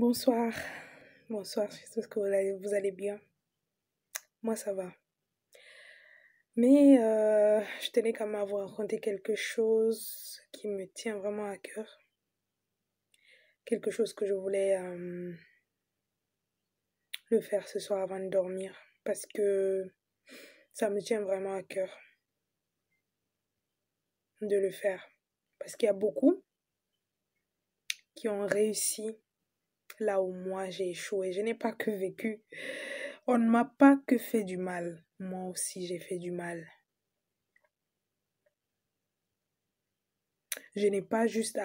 Bonsoir, bonsoir, j'espère que vous allez bien. Moi, ça va. Mais je tenais quand même à vous raconter quelque chose qui me tient vraiment à cœur. Quelque chose que je voulais le faire ce soir avant de dormir. Parce que ça me tient vraiment à cœur de le faire. Parce qu'il y a beaucoup qui ont réussi là où moi j'ai échoué. Je n'ai pas que vécu. On ne m'a pas que fait du mal. Moi aussi j'ai fait du mal. Je n'ai pas juste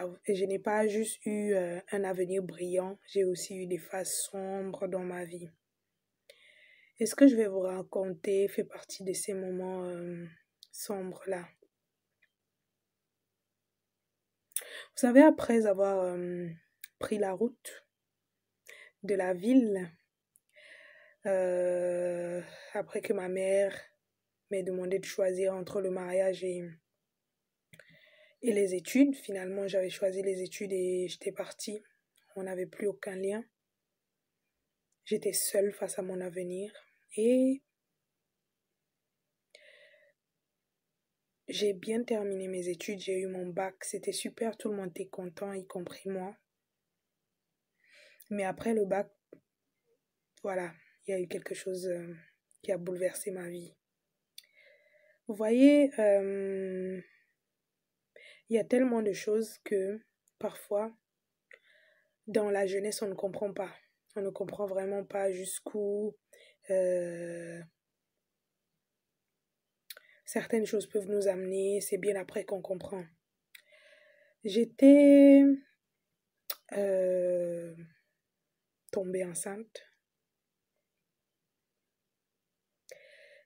eu un avenir brillant, j'ai aussi eu des phases sombres dans ma vie. Et ce que je vais vous raconter fait partie de ces moments sombres-là. Vous savez, après avoir pris la route de la ville, après que ma mère m'ait demandé de choisir entre le mariage et les études, finalement j'avais choisi les études et j'étais partie. On n'avait plus aucun lien. J'étais seule face à mon avenir et j'ai bien terminé mes études, j'ai eu mon bac, c'était super, tout le monde était content, y compris moi. Mais après le bac, voilà, il y a eu quelque chose qui a bouleversé ma vie. Vous voyez, il y a tellement de choses que parfois, dans la jeunesse, on ne comprend pas. On ne comprend vraiment pas jusqu'où certaines choses peuvent nous amener. C'est bien après qu'on comprend. J'étais tombée enceinte.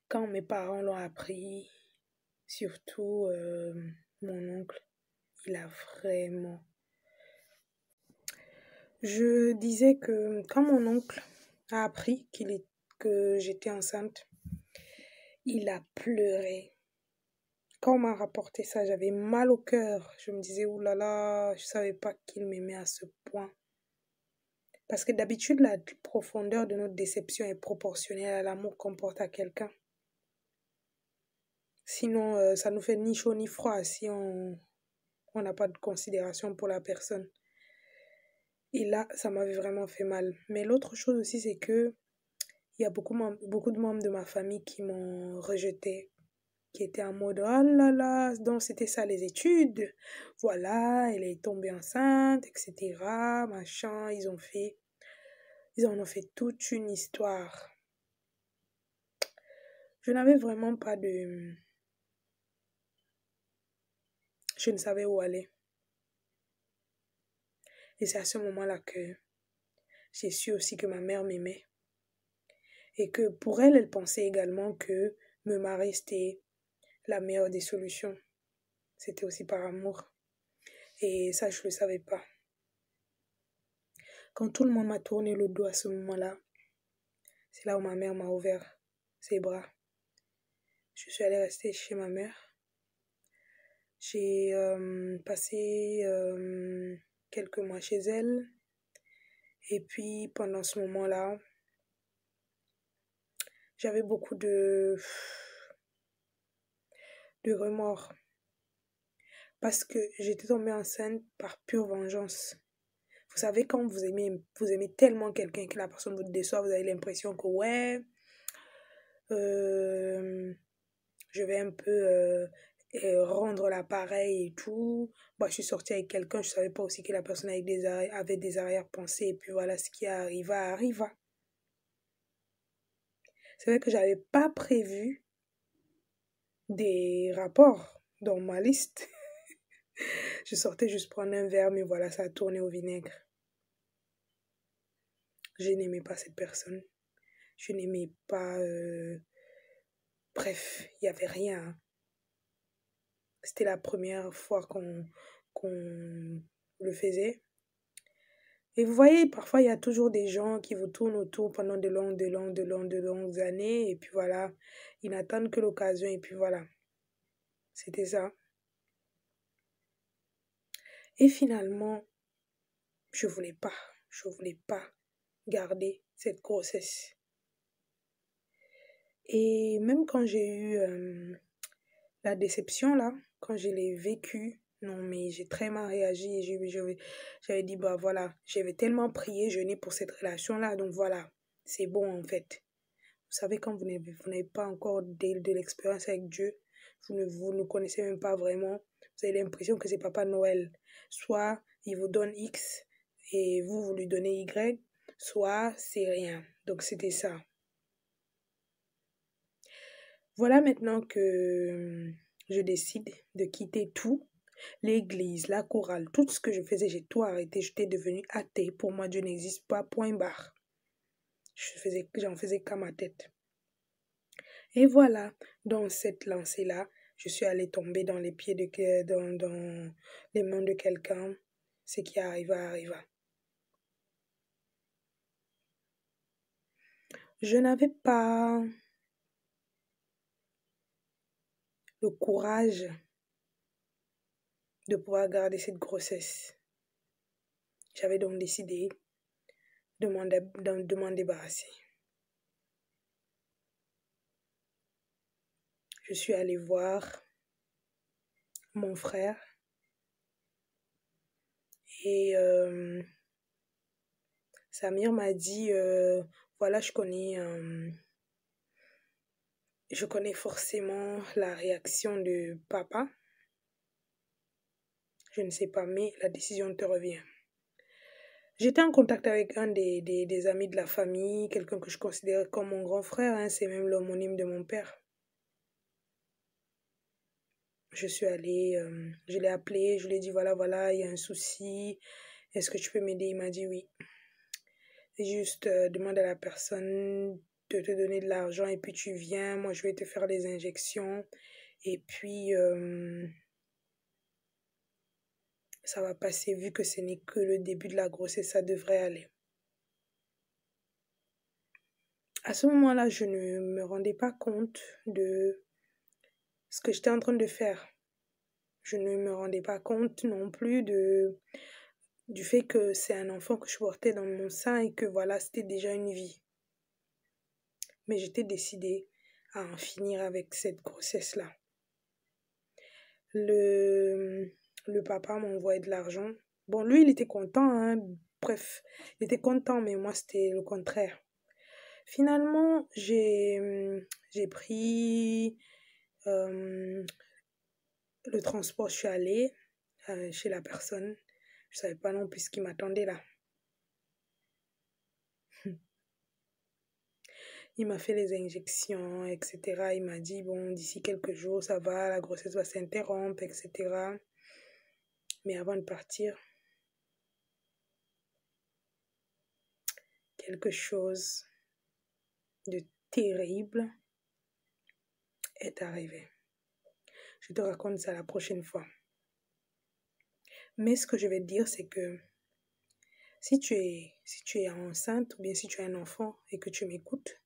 Quand mes parents l'ont appris, surtout mon oncle, il a vraiment... Je disais que quand mon oncle a appris que j'étais enceinte, il a pleuré. Quand on m'a rapporté ça, j'avais mal au cœur. Je me disais, oulala, je savais pas qu'il m'aimait à ce point. Parce que d'habitude, la profondeur de notre déception est proportionnelle à l'amour qu'on porte à quelqu'un. Sinon, ça nous fait ni chaud ni froid si on n'a pas de considération pour la personne. Et là, ça m'avait vraiment fait mal. Mais l'autre chose aussi, c'est que il y a beaucoup de membres de ma famille qui m'ont rejeté, qui étaient en mode oh là là, donc c'était ça les études. Voilà, elle est tombée enceinte, etc. Machin, ils en ont fait toute une histoire. Je n'avais vraiment pas de... Je ne savais où aller. Et c'est à ce moment-là que j'ai su aussi que ma mère m'aimait. Et que pour elle, elle pensait également que me marier, c'était la meilleure des solutions. C'était aussi par amour. Et ça, je ne le savais pas. Quand tout le monde m'a tourné le dos à ce moment-là, c'est là où ma mère m'a ouvert ses bras. Je suis allée rester chez ma mère. J'ai passé quelques mois chez elle. Et puis, pendant ce moment-là, j'avais beaucoup de remords. Parce que j'étais tombée enceinte par pure vengeance. Vous savez, quand vous aimez tellement quelqu'un que la personne vous déçoit, vous avez l'impression que ouais, je vais un peu rendre l'appareil et tout. Moi, je suis sortie avec quelqu'un, je savais pas aussi que la personne avait des arrière-pensées. Et puis voilà, ce qui arriva. C'est vrai que j'avais pas prévu des rapports dans ma liste. Je sortais juste prendre un verre, mais voilà, ça a tourné au vinaigre. Je n'aimais pas cette personne. Je n'aimais pas... Bref, il n'y avait rien. C'était la première fois qu'on le faisait. Et vous voyez, parfois, il y a toujours des gens qui vous tournent autour pendant de longues années. Et puis voilà, ils n'attendent que l'occasion. Et puis voilà, c'était ça. Et finalement, je voulais pas. Je ne voulais pas garder cette grossesse. Et même quand j'ai eu la déception, là, quand je l'ai vécue, non, mais j'ai très mal réagi. J'avais dit, bah voilà, j'avais tellement prié, jeûné pour cette relation-là, donc voilà, c'est bon en fait. Vous savez, quand vous n'avez pas encore de l'expérience avec Dieu, vous ne connaissez même pas vraiment, vous avez l'impression que c'est Papa Noël. Soit il vous donne X et vous lui donnez Y, soit c'est rien. Donc c'était ça. Voilà maintenant que je décide de quitter tout, l'église, la chorale, tout ce que je faisais, j'ai tout arrêté, j'étais devenue athée. Pour moi, Dieu n'existe pas, point barre. J'en faisais qu'à ma tête. Et voilà, dans cette lancée-là, je suis allée tomber dans les pieds dans les mains de quelqu'un. Ce qui arriva. Je n'avais pas le courage de pouvoir garder cette grossesse. J'avais donc décidé de m'en débarrasser. Je suis allée voir mon frère et Samir m'a dit, voilà, je connais forcément la réaction de papa. Je ne sais pas, mais la décision te revient. J'étais en contact avec un des amis de la famille, quelqu'un que je considère comme mon grand frère, hein, c'est même l'homonyme de mon père. Je suis allée, je l'ai appelé, je lui ai dit voilà, il y a un souci, est-ce que tu peux m'aider? Il m'a dit oui. Juste demande à la personne de te donner de l'argent et puis tu viens, moi je vais te faire les injections et puis ça va passer vu que ce n'est que le début de la grossesse, ça devrait aller. À ce moment-là, je ne me rendais pas compte de ce que j'étais en train de faire. Je ne me rendais pas compte non plus du fait que c'est un enfant que je portais dans mon sein et que voilà, c'était déjà une vie. Mais j'étais décidée à en finir avec cette grossesse-là. Le papa m'envoyait de l'argent. Bon, lui, il était content, hein. Bref, il était content, mais moi, c'était le contraire. Finalement, j'ai pris le transport, je suis allée chez la personne. Je savais pas non plus ce qui m'attendait là. Il m'a fait les injections, etc. Il m'a dit, bon, d'ici quelques jours, ça va, la grossesse va s'interrompre, etc. Mais avant de partir, quelque chose de terrible est arrivé. Je te raconte ça la prochaine fois. Mais ce que je vais te dire, c'est que si tu es enceinte ou bien si tu as un enfant et que tu m'écoutes,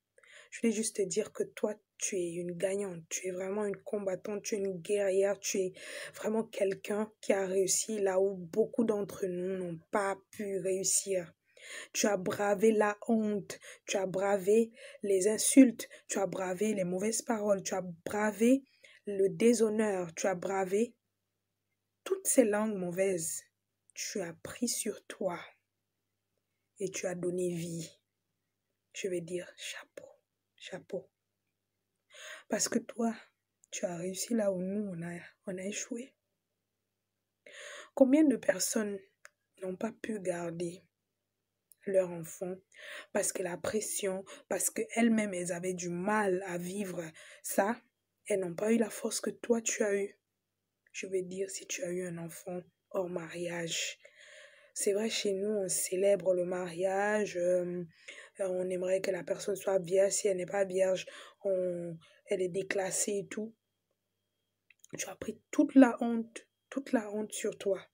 je voulais juste te dire que toi, tu es une gagnante, tu es vraiment une combattante, tu es une guerrière, tu es vraiment quelqu'un qui a réussi là où beaucoup d'entre nous n'ont pas pu réussir. Tu as bravé la honte, tu as bravé les insultes, tu as bravé les mauvaises paroles, tu as bravé le déshonneur, tu as bravé toutes ces langues mauvaises. Tu as pris sur toi et tu as donné vie. Je vais dire chapeau, chapeau. Parce que toi, tu as réussi là où nous, on a échoué. Combien de personnes n'ont pas pu garder leur enfant parce que la pression, parce qu'elles-mêmes, elles avaient du mal à vivre ça, elles n'ont pas eu la force que toi, tu as eu. Je veux dire, si tu as eu un enfant hors mariage, c'est vrai, chez nous, on célèbre le mariage, on aimerait que la personne soit vierge, si elle n'est pas vierge, elle est déclassée et tout. Tu as pris toute la honte sur toi.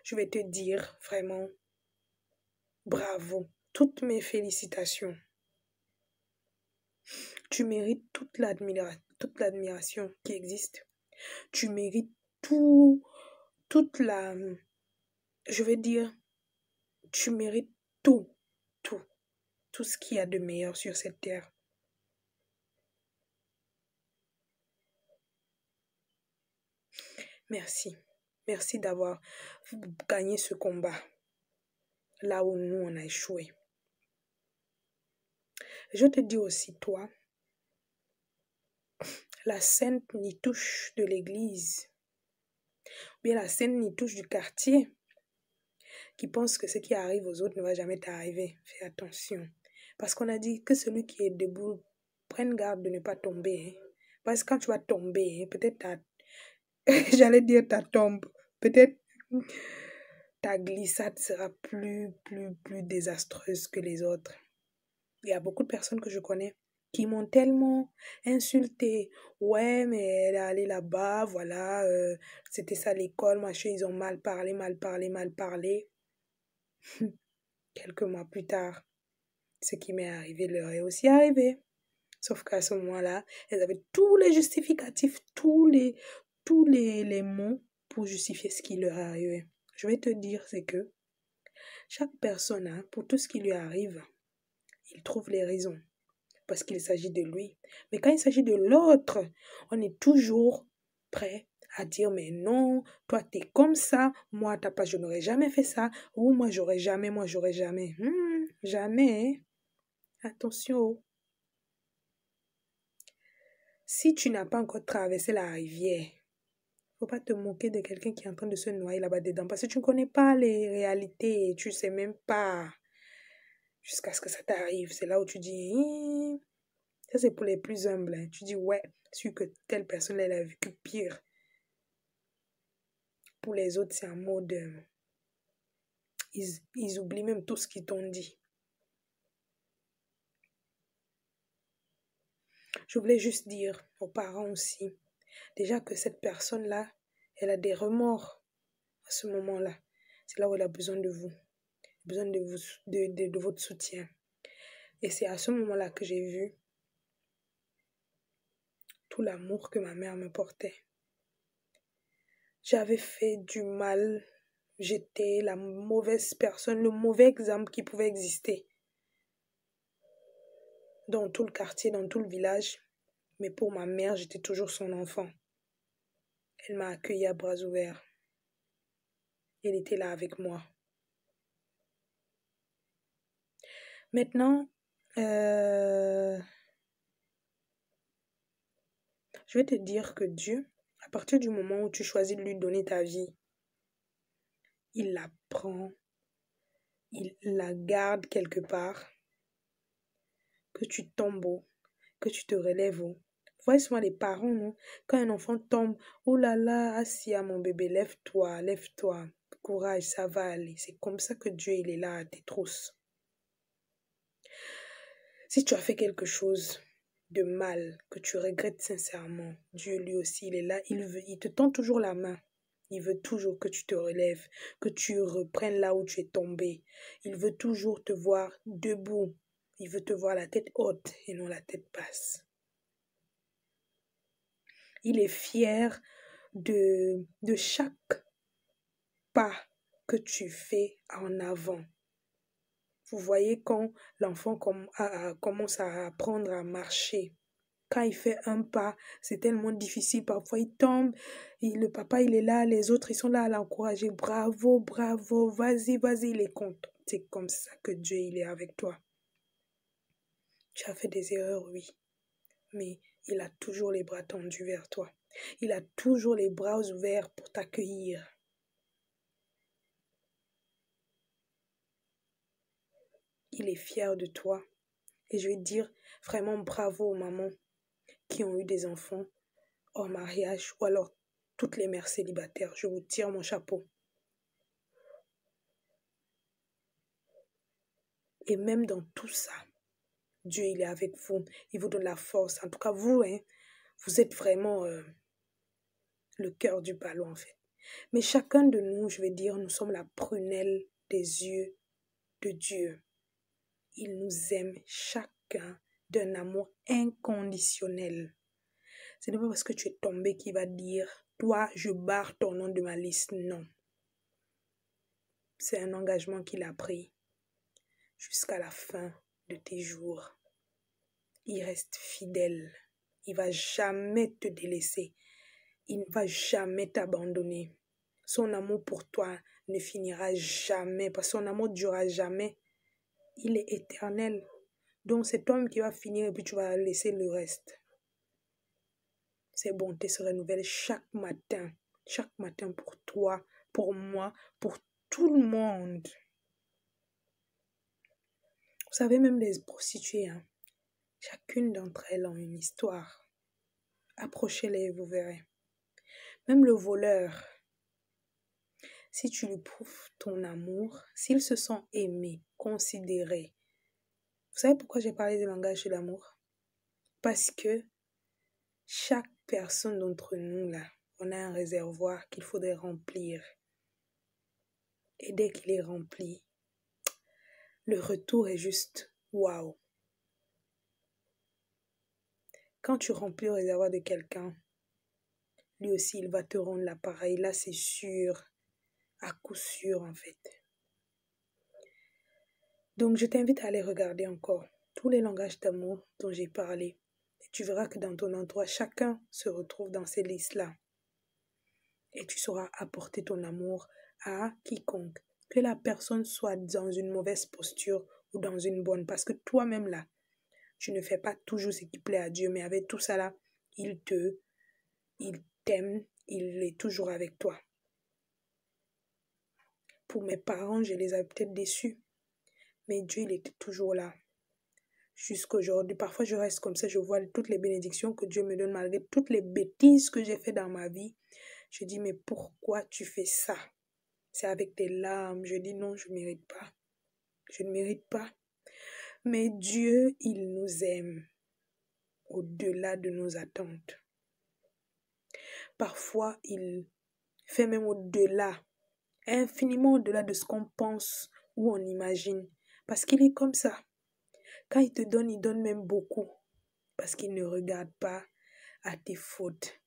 Je vais te dire vraiment, bravo, toutes mes félicitations. Tu mérites toute l'admiration qui existe. Tu mérites toute la, je vais dire, tu mérites tout, tout, tout ce qu'il y a de meilleur sur cette terre. Merci. Merci d'avoir gagné ce combat là où nous, on a échoué. Je te dis aussi, toi, la sainte nitouche de l'église, ou bien la sainte nitouche du quartier, qui pense que ce qui arrive aux autres ne va jamais t'arriver. Fais attention. Parce qu'on a dit que celui qui est debout, prenne garde de ne pas tomber. Hein. Parce que quand tu vas tomber, hein, peut-être j'allais dire ta tombe, peut-être ta glissade sera plus désastreuse que les autres. Il y a beaucoup de personnes que je connais qui m'ont tellement insulté. Ouais, mais elle est allée là-bas, voilà, c'était ça l'école, machin, ils ont mal parlé. Quelques mois plus tard, ce qui m'est arrivé leur est aussi arrivé. Sauf qu'à ce moment-là, elles avaient tous les justificatifs, tous les mots pour justifier ce qui leur arrivait. Je vais te dire, c'est que chaque personne, hein, pour tout ce qui lui arrive, il trouve les raisons. Parce qu'il s'agit de lui. Mais quand il s'agit de l'autre, on est toujours prêt à dire mais non, toi t'es comme ça, moi t'as pas, je n'aurais jamais fait ça, ou moi j'aurais jamais. Jamais. Attention. Si tu n'as pas encore traversé la rivière, faut pas te moquer de quelqu'un qui est en train de se noyer là-bas dedans, parce que tu ne connais pas les réalités, tu sais même pas jusqu'à ce que ça t'arrive. C'est là où tu dis, ça c'est pour les plus humbles. Hein. Tu dis, ouais, sûr que telle personne, elle a vécu pire. Pour les autres, c'est en mode, ils oublient même tout ce qu'ils t'ont dit. Je voulais juste dire aux parents aussi, déjà que cette personne-là, elle a des remords à ce moment-là. C'est là où elle a besoin de vous, besoin de votre soutien. Et c'est à ce moment-là que j'ai vu tout l'amour que ma mère me portait. J'avais fait du mal, j'étais la mauvaise personne, le mauvais exemple qui pouvait exister dans tout le quartier, dans tout le village. Mais pour ma mère, j'étais toujours son enfant. Elle m'a accueilli à bras ouverts. Elle était là avec moi. Maintenant, je vais te dire que Dieu, à partir du moment où tu choisis de lui donner ta vie, il la prend, il la garde quelque part, que tu tombes haut, que tu te relèves haut. Vous voyez souvent les parents, non? Quand un enfant tombe, oh là là, Assia, mon bébé, lève-toi, lève-toi, courage, ça va aller. C'est comme ça que Dieu, il est là à tes trousses. Si tu as fait quelque chose de mal, que tu regrettes sincèrement, Dieu lui aussi, il est là, il te tend toujours la main. Il veut toujours que tu te relèves, que tu reprennes là où tu es tombé. Il veut toujours te voir debout. Il veut te voir la tête haute et non la tête basse. Il est fier de chaque pas que tu fais en avant. Vous voyez quand l'enfant commence à apprendre à marcher. Quand il fait un pas, c'est tellement difficile. Parfois, il tombe. Le papa, il est là. Les autres, ils sont là à l'encourager. Bravo, bravo. Vas-y, vas-y. Il est content. C'est comme ça que Dieu, il est avec toi. Tu as fait des erreurs, oui. Mais il a toujours les bras tendus vers toi. Il a toujours les bras ouverts pour t'accueillir. Il est fier de toi. Et je vais te dire vraiment bravo aux mamans qui ont eu des enfants hors mariage ou alors toutes les mères célibataires. Je vous tire mon chapeau. Et même dans tout ça, Dieu, il est avec vous. Il vous donne la force. En tout cas, vous, hein, vous êtes vraiment le cœur du ballon, en fait. Mais chacun de nous, je vais dire, nous sommes la prunelle des yeux de Dieu. Il nous aime chacun d'un amour inconditionnel. Ce n'est pas parce que tu es tombé qu'il va dire, toi, je barre ton nom de ma liste. Non. C'est un engagement qu'il a pris jusqu'à la fin de tes jours. Il reste fidèle. Il ne va jamais te délaisser. Il ne va jamais t'abandonner. Son amour pour toi ne finira jamais, parce que son amour ne durera jamais. Il est éternel. Donc c'est toi qui vas finir et puis tu vas laisser le reste. Ses bontés se renouvellent chaque matin pour toi, pour moi, pour tout le monde. Vous savez, même les prostituées, hein, chacune d'entre elles ont une histoire. Approchez-les et vous verrez. Même le voleur, si tu lui prouves ton amour, s'ils se sont aimés, considérés. Vous savez pourquoi j'ai parlé du langage de l'amour? Parce que chaque personne d'entre nous, là, on a un réservoir qu'il faudrait remplir. Et dès qu'il est rempli, le retour est juste waouh. Quand tu remplis le réservoir de quelqu'un, lui aussi, il va te rendre l'appareil. Là, c'est sûr, à coup sûr, en fait. Donc, je t'invite à aller regarder encore tous les langages d'amour dont j'ai parlé. Et tu verras que dans ton entourage, chacun se retrouve dans ces listes-là. Et tu sauras apporter ton amour à quiconque. Que la personne soit dans une mauvaise posture ou dans une bonne. Parce que toi-même, là, tu ne fais pas toujours ce qui plaît à Dieu. Mais avec tout ça, là, il t'aime, il est toujours avec toi. Pour mes parents, je les avais peut-être déçus. Mais Dieu, il était toujours là. Jusqu'aujourd'hui, parfois je reste comme ça, je vois toutes les bénédictions que Dieu me donne malgré toutes les bêtises que j'ai fait dans ma vie. Je dis, mais pourquoi tu fais ça? C'est avec tes larmes. Je dis, non, je ne mérite pas. Je ne mérite pas. Mais Dieu, il nous aime au-delà de nos attentes. Parfois, il fait même au-delà, infiniment au-delà de ce qu'on pense ou on imagine. Parce qu'il est comme ça. Quand il donne même beaucoup. Parce qu'il ne regarde pas à tes fautes.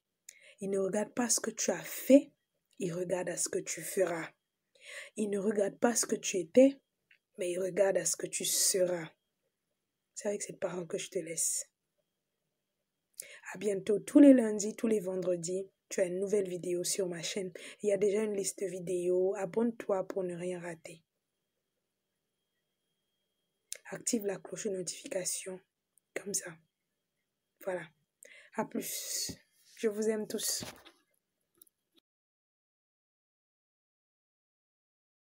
Il ne regarde pas ce que tu as fait, il regarde à ce que tu feras. Il ne regarde pas ce que tu étais, mais il regarde à ce que tu seras. C'est avec cette parole que je te laisse. À bientôt, tous les lundis, tous les vendredis, tu as une nouvelle vidéo sur ma chaîne. Il y a déjà une liste vidéo. Abonne-toi pour ne rien rater. Active la cloche de notification. Comme ça. Voilà. À plus. Je vous aime tous.